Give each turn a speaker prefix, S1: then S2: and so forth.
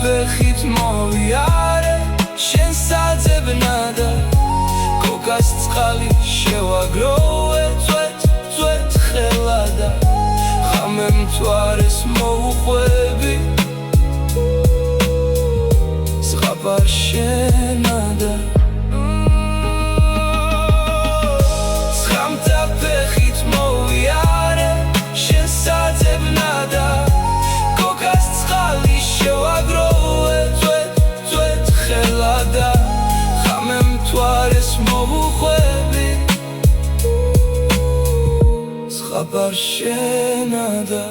S1: ფეხით მოვიარე შენ საძებნადა კოკას წყალი შევაგროვე წვეთ ხელადა ხამე მთვარეს მოუყვები ზღაპარ შენადა ზღამთა ფეხით მოვიარე შენ საძებნადა კოკას წყალი შევაგროვე წვეთ ხელადა ხამე მთვარეს მოუყვები ზღაპარ შენადა